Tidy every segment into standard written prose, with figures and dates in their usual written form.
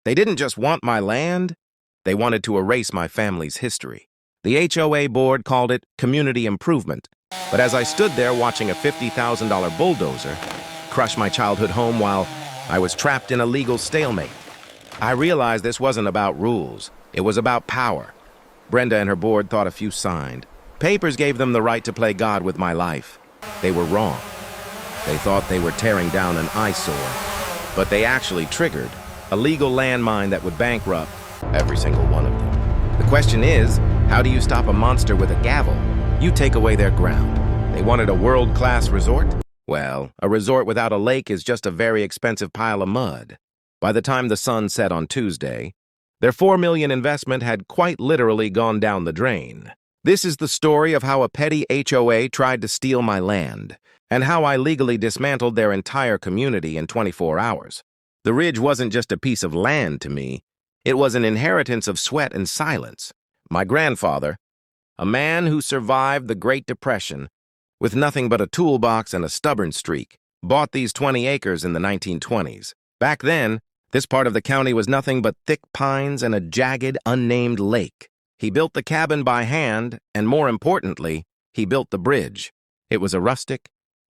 They didn't just want my land, they wanted to erase my family's history. The HOA board called it community improvement, but as I stood there watching a $50,000 bulldozer crush my childhood home while I was trapped in a legal stalemate, I realized this wasn't about rules, it was about power. Brenda and her board thought a few signed. Papers gave them the right to play God with my life. They were wrong. They thought they were tearing down an eyesore, but they actually triggered a legal landmine that would bankrupt every single one of them. The question is, how do you stop a monster with a gavel? You take away their ground. They wanted a world-class resort? Well, a resort without a lake is just a very expensive pile of mud. By the time the sun set on Tuesday, their $4 million investment had quite literally gone down the drain. This is the story of how a petty HOA tried to steal my land, and how I legally dismantled their entire community in 24 hours. The ridge wasn't just a piece of land to me, it was an inheritance of sweat and silence. My grandfather, a man who survived the Great Depression with nothing but a toolbox and a stubborn streak, bought these 20 acres in the 1920s. Back then, this part of the county was nothing but thick pines and a jagged, unnamed lake. He built the cabin by hand, and more importantly, he built the bridge. It was a rustic,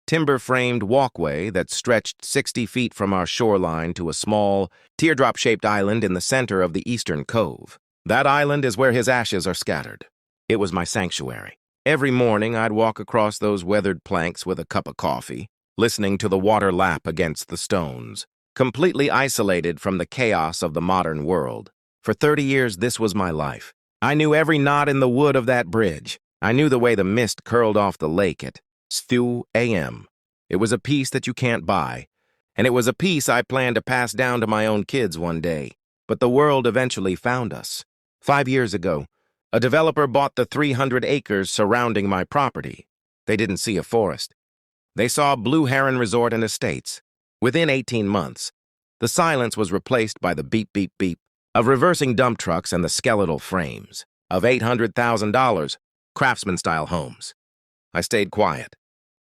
timber-framed walkway that stretched 60 feet from our shoreline to a small, teardrop-shaped island in the center of the eastern cove. That island is where his ashes are scattered. It was my sanctuary. Every morning, I'd walk across those weathered planks with a cup of coffee, listening to the water lap against the stones, completely isolated from the chaos of the modern world. For 30 years, this was my life. I knew every knot in the wood of that bridge. I knew the way the mist curled off the lake at 2 a.m. It was a piece that you can't buy, and it was a piece I planned to pass down to my own kids one day. But the world eventually found us. 5 years ago, a developer bought the 300 acres surrounding my property. They didn't see a forest. They saw Blue Heron Resort and Estates. Within 18 months, the silence was replaced by the beep, beep, beep of reversing dump trucks and the skeletal frames of $800,000 craftsman-style homes. I stayed quiet.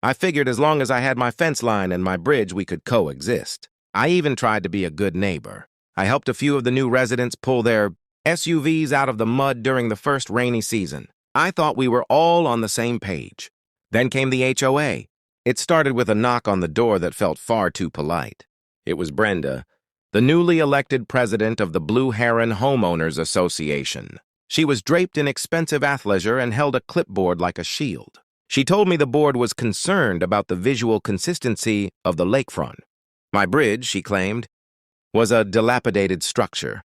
I figured as long as I had my fence line and my bridge, we could coexist. I even tried to be a good neighbor. I helped a few of the new residents pull their SUVs out of the mud during the first rainy season. I thought we were all on the same page. Then came the HOA. It started with a knock on the door that felt far too polite. It was Brenda, the newly elected president of the Blue Heron Homeowners Association. She was draped in expensive athleisure and held a clipboard like a shield. She told me the board was concerned about the visual consistency of the lakefront. My bridge, she claimed, was a dilapidated structure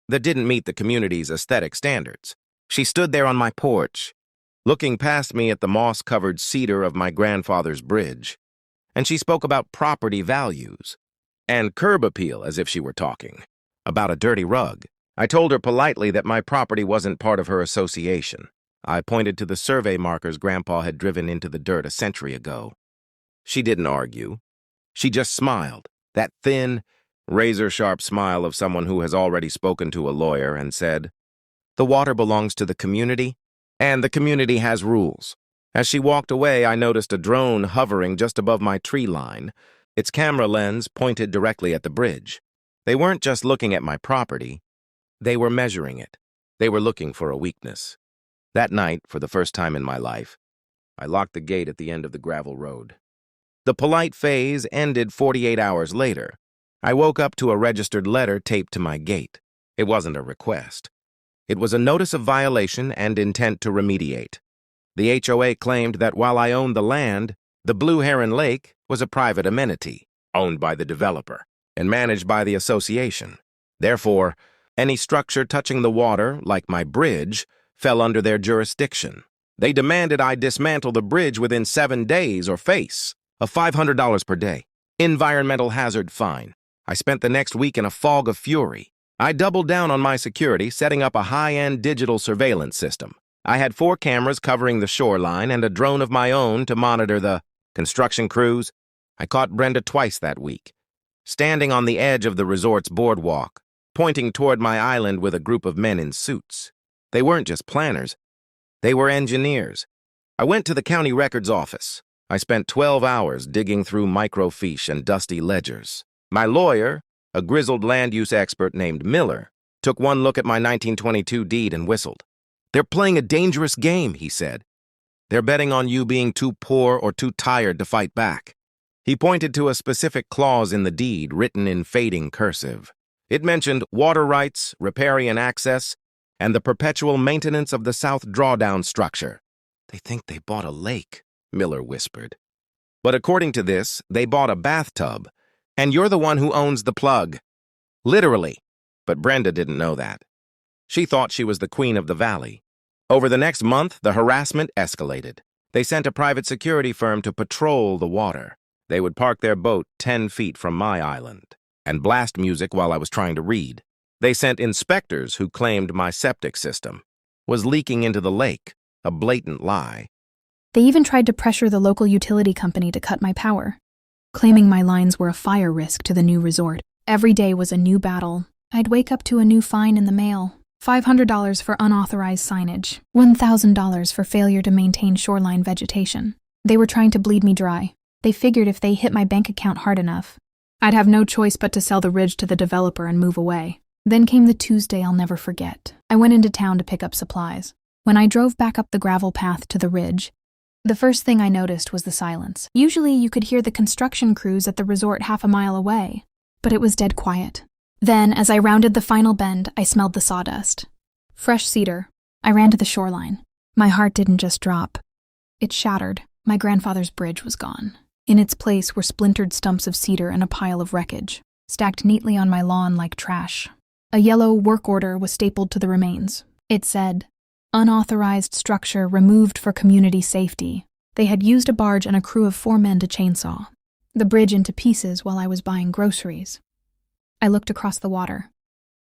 that didn't meet the community's aesthetic standards. She stood there on my porch, looking past me at the moss-covered cedar of my grandfather's bridge, and she spoke about property values and curb appeal as if she were talking about a dirty rug. I told her politely that my property wasn't part of her association. I pointed to the survey markers Grandpa had driven into the dirt a century ago. She didn't argue. She just smiled, that thin, razor-sharp smile of someone who has already spoken to a lawyer, and said, "The water belongs to the community, and the community has rules." As she walked away, I noticed a drone hovering just above my tree line, its camera lens pointed directly at the bridge. They weren't just looking at my property. They were measuring it. They were looking for a weakness. That night, for the first time in my life, I locked the gate at the end of the gravel road. The polite phase ended 48 hours later. I woke up to a registered letter taped to my gate. It wasn't a request. It was a notice of violation and intent to remediate. The HOA claimed that while I owned the land, the Blue Heron Lake was a private amenity, owned by the developer and managed by the association. Therefore, any structure touching the water, like my bridge, fell under their jurisdiction. They demanded I dismantle the bridge within 7 days or face a $500 per day environmental hazard fine. I spent the next week in a fog of fury. I doubled down on my security, setting up a high-end digital surveillance system. I had 4 cameras covering the shoreline and a drone of my own to monitor the construction crews. I caught Brenda twice that week, standing on the edge of the resort's boardwalk, pointing toward my island with a group of men in suits. They weren't just planners. They were engineers. I went to the county records office. I spent 12 hours digging through microfiche and dusty ledgers. My lawyer, A grizzled land use expert named Miller took one look at my 1922 deed and whistled. "They're playing a dangerous game," he said. "They're betting on you being too poor or too tired to fight back." He pointed to a specific clause in the deed written in fading cursive. It mentioned water rights, riparian access, and the perpetual maintenance of the south drawdown structure. "They think they bought a lake," Miller whispered. "But according to this, they bought a bathtub, and you're the one who owns the plug." Literally. But Brenda didn't know that. She thought she was the queen of the valley. Over the next month, the harassment escalated. They sent a private security firm to patrol the water. They would park their boat 10 feet from my island and blast music while I was trying to read. They sent inspectors who claimed my septic system was leaking into the lake, a blatant lie. They even tried to pressure the local utility company to cut my power, claiming my lines were a fire risk to the new resort. Every day was a new battle. I'd wake up to a new fine in the mail. $500 for unauthorized signage, $1,000 for failure to maintain shoreline vegetation. They were trying to bleed me dry. They figured if they hit my bank account hard enough, I'd have no choice but to sell the ridge to the developer and move away. Then came the Tuesday I'll never forget. I went into town to pick up supplies. When I drove back up the gravel path to the ridge, the first thing I noticed was the silence. Usually you could hear the construction crews at the resort half a mile away, but it was dead quiet. Then, as I rounded the final bend, I smelled the sawdust. Fresh cedar. I ran to the shoreline. My heart didn't just drop. It shattered. My grandfather's bridge was gone. In its place were splintered stumps of cedar and a pile of wreckage, stacked neatly on my lawn like trash. A yellow work order was stapled to the remains. It said, "Unauthorized structure removed for community safety." They had used a barge and a crew of 4 men to chainsaw the bridge into pieces while I was buying groceries. I looked across the water.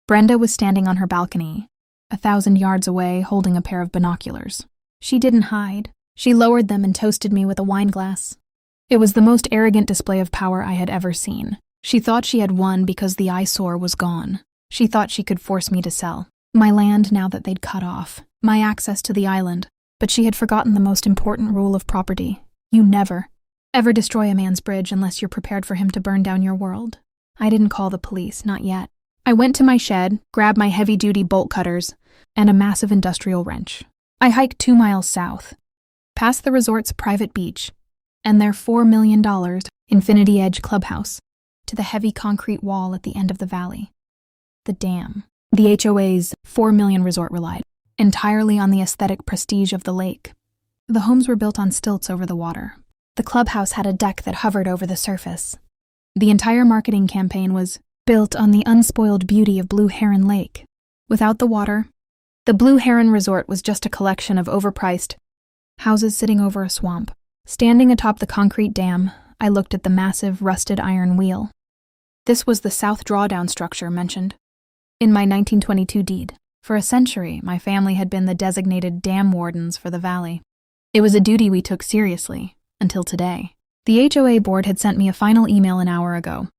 Brenda was standing on her balcony, 1,000 yards away, holding a pair of binoculars. She didn't hide. She lowered them and toasted me with a wine glass. It was the most arrogant display of power I had ever seen. She thought she had won because the eyesore was gone. She thought she could force me to sell my land now that they'd cut off my access to the island. But she had forgotten the most important rule of property. You never, ever destroy a man's bridge unless you're prepared for him to burn down your world. I didn't call the police, not yet. I went to my shed, grabbed my heavy-duty bolt cutters, and a massive industrial wrench. I hiked 2 miles south, past the resort's private beach, and their $4 million Infinity Edge clubhouse, to the heavy concrete wall at the end of the valley. The dam. The HOA's $4 million resort relied entirely on the aesthetic prestige of the lake. The homes were built on stilts over the water. The clubhouse had a deck that hovered over the surface. The entire marketing campaign was built on the unspoiled beauty of Blue Heron Lake. Without the water, the Blue Heron Resort was just a collection of overpriced houses sitting over a swamp. Standing atop the concrete dam, I looked at the massive, rusted iron wheel. This was the south drawdown structure mentioned in my 1922 deed. For a century, my family had been the designated dam wardens for the valley. It was a duty we took seriously, until today. The HOA board had sent me a final email an hour ago.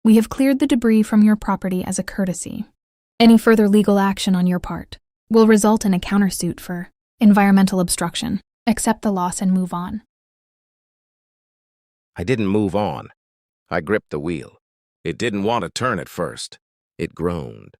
"We have cleared the debris from your property as a courtesy. Any further legal action on your part will result in a countersuit for environmental obstruction. Accept the loss and move on." I didn't move on. I gripped the wheel. It didn't want to turn at first. It groaned.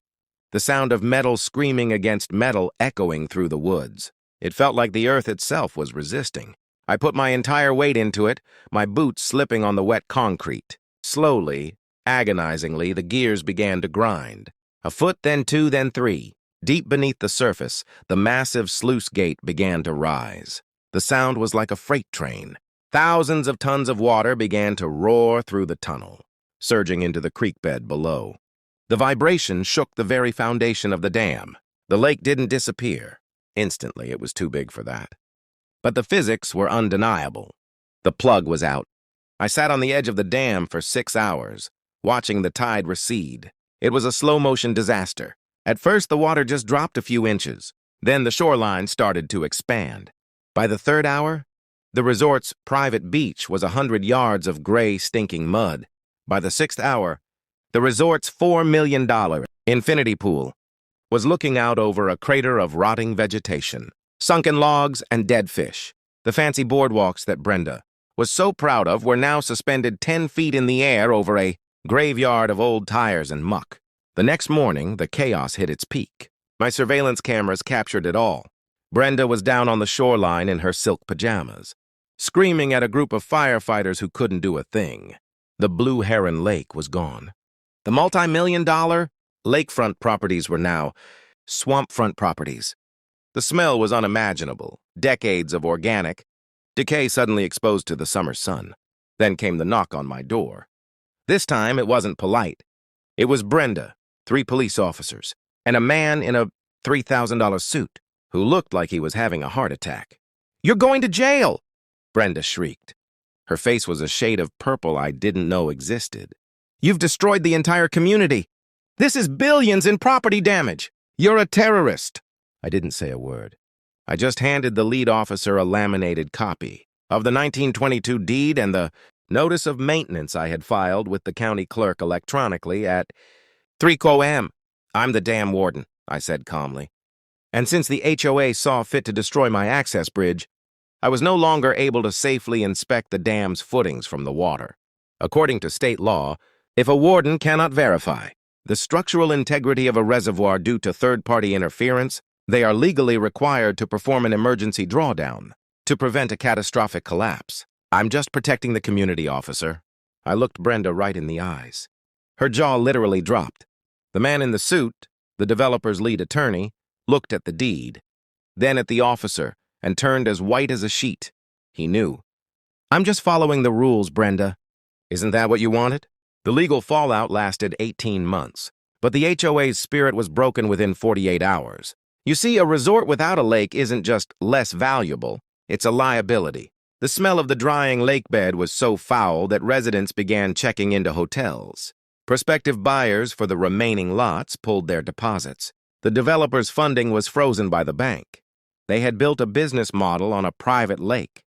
The sound of metal screaming against metal echoing through the woods. It felt like the earth itself was resisting. I put my entire weight into it, my boots slipping on the wet concrete. Slowly, agonizingly, the gears began to grind. A foot, then 2, then 3. Deep beneath the surface, the massive sluice gate began to rise. The sound was like a freight train. Thousands of tons of water began to roar through the tunnel, surging into the creek bed below. The vibration shook the very foundation of the dam. The lake didn't disappear. Instantly, it was too big for that. But the physics were undeniable. The plug was out. I sat on the edge of the dam for 6 hours, watching the tide recede. It was a slow-motion disaster. At first, the water just dropped a few inches. Then the shoreline started to expand. By the 3rd hour, the resort's private beach was 100 yards of gray, stinking mud. By the 6th hour, the resort's $4 million infinity pool was looking out over a crater of rotting vegetation, sunken logs, and dead fish. The fancy boardwalks that Brenda was so proud of were now suspended 10 feet in the air over a Graveyard of old tires and muck. The next morning, the chaos hit its peak. My surveillance cameras captured it all. Brenda was down on the shoreline in her silk pajamas, screaming at a group of firefighters who couldn't do a thing. The Blue Heron Lake was gone. The multi-million-dollar lakefront properties were now swampfront properties. The smell was unimaginable, decades of organic decay suddenly exposed to the summer sun. Then came the knock on my door. This time, it wasn't polite. It was Brenda, 3 police officers, and a man in a $3,000 suit who looked like he was having a heart attack. "You're going to jail!" Brenda shrieked. Her face was a shade of purple I didn't know existed. "You've destroyed the entire community. This is billions in property damage. You're a terrorist." I didn't say a word. I just handed the lead officer a laminated copy of the 1922 deed and the notice of maintenance I had filed with the county clerk electronically at 3 a.m. "I'm the dam warden," I said calmly. And since the HOA saw fit to destroy my access bridge, I was no longer able to safely inspect the dam's footings from the water. According to state law, if a warden cannot verify the structural integrity of a reservoir due to third-party interference, they are legally required to perform an emergency drawdown to prevent a catastrophic collapse. "I'm just protecting the community, officer." I looked Brenda right in the eyes. Her jaw literally dropped. The man in the suit, the developer's lead attorney, looked at the deed, then at the officer, and turned as white as a sheet. He knew. "I'm just following the rules, Brenda." "Isn't that what you wanted?" The legal fallout lasted 18 months, but the HOA's spirit was broken within 48 hours. You see, a resort without a lake isn't just less valuable, it's a liability. The smell of the drying lake bed was so foul that residents began checking into hotels. Prospective buyers for the remaining lots pulled their deposits. The developer's funding was frozen by the bank. They had built a business model on a private lake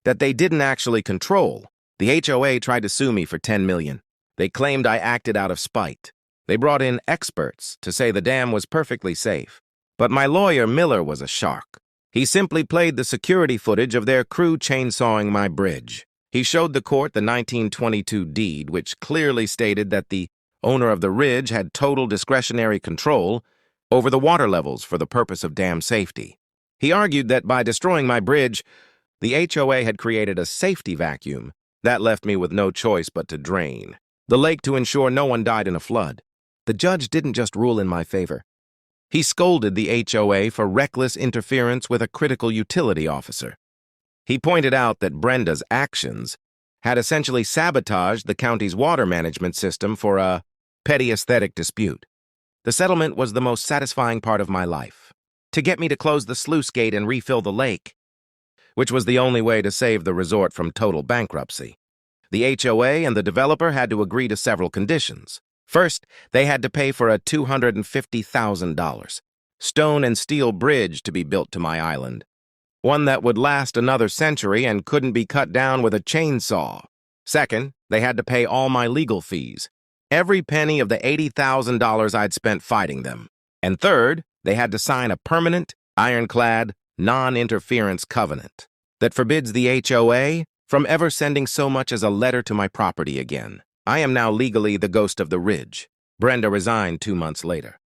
that they didn't actually control. The HOA tried to sue me for $10 million. They claimed I acted out of spite. They brought in experts to say the dam was perfectly safe. But my lawyer, Miller, was a shark. He simply played the security footage of their crew chainsawing my bridge. He showed the court the 1922 deed, which clearly stated that the owner of the ridge had total discretionary control over the water levels for the purpose of dam safety. He argued that by destroying my bridge, the HOA had created a safety vacuum that left me with no choice but to drain the lake to ensure no one died in a flood. The judge didn't just rule in my favor. He scolded the HOA for reckless interference with a critical utility officer. He pointed out that Brenda's actions had essentially sabotaged the county's water management system for a petty aesthetic dispute. The settlement was the most satisfying part of my life, to get me to close the sluice gate and refill the lake, which was the only way to save the resort from total bankruptcy. The HOA and the developer had to agree to several conditions. First, they had to pay for a $250,000 stone and steel bridge to be built to my island, one that would last another century and couldn't be cut down with a chainsaw. Second, they had to pay all my legal fees, every penny of the $80,000 I'd spent fighting them. And third, they had to sign a permanent, ironclad, non-interference covenant that forbids the HOA from ever sending so much as a letter to my property again. I am now legally the ghost of the ridge. Brenda resigned 2 months later.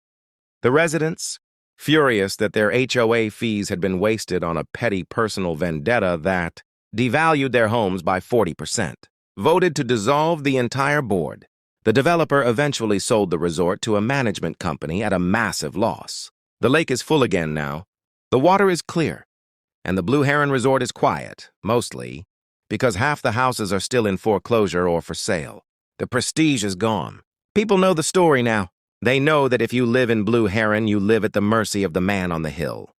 The residents, furious that their HOA fees had been wasted on a petty personal vendetta that devalued their homes by 40%, voted to dissolve the entire board. The developer eventually sold the resort to a management company at a massive loss. The lake is full again now. The water is clear, and the Blue Heron Resort is quiet, mostly, because half the houses are still in foreclosure or for sale. The prestige is gone. People know the story now. They know that if you live in Blue Heron, you live at the mercy of the man on the hill.